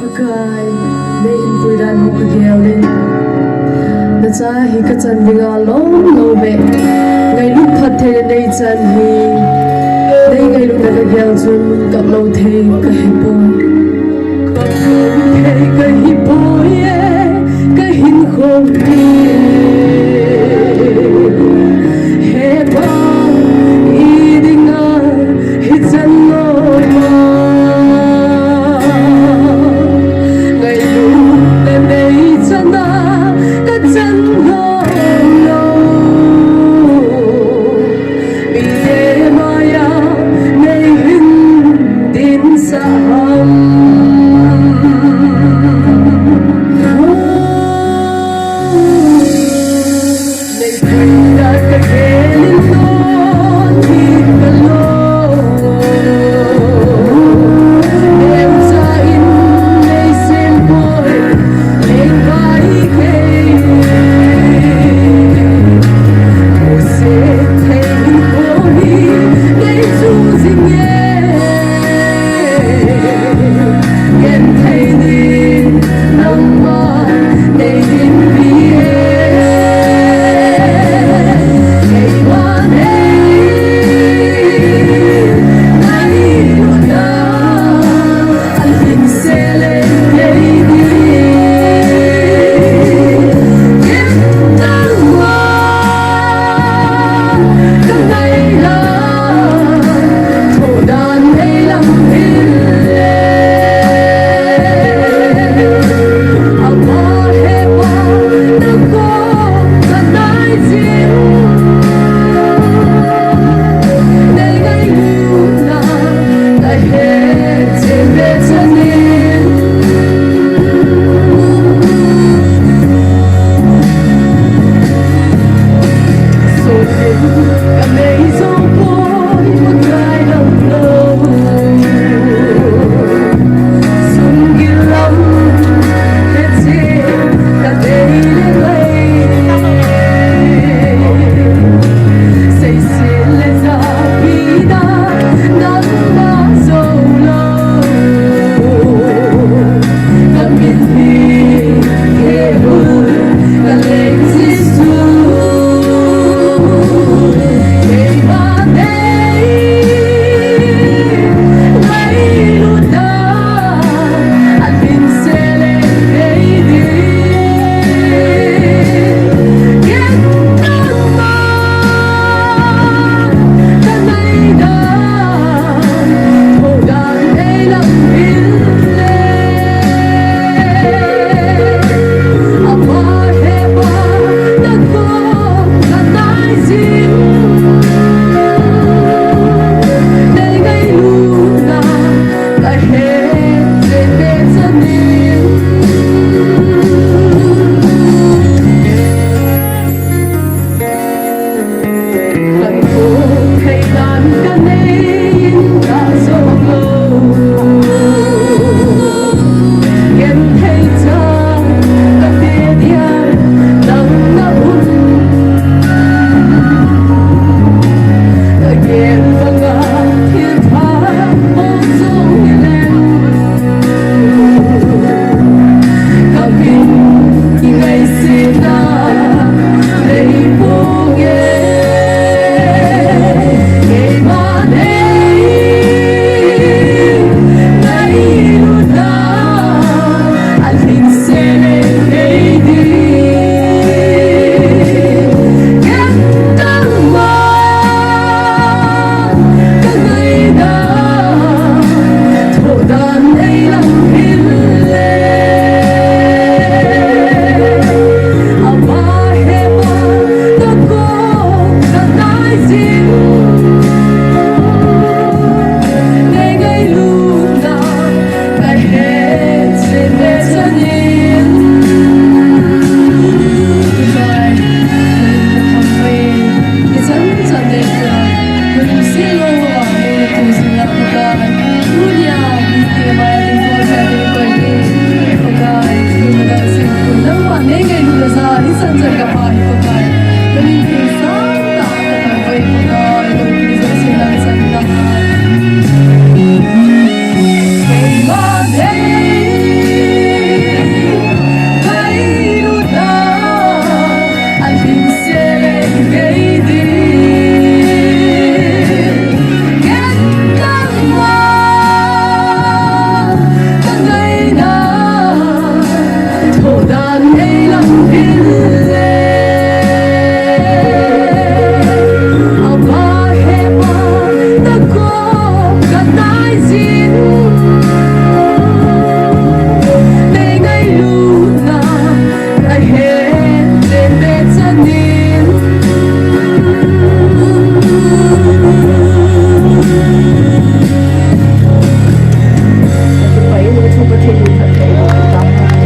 Pakai nay in puidan mo kagyawin na chahi ka chan dinga long lo be ngai lu phat the nei chan hi nei ngai lu na kagyaw chun kap lo the ka hi po ka phun the ka hi po ye ka hin khom ti he pa I dinga hi chan lo ma Hãy subscribe cho kênh Ghiền Mì Gõ để không bỏ lỡ những video hấp dẫn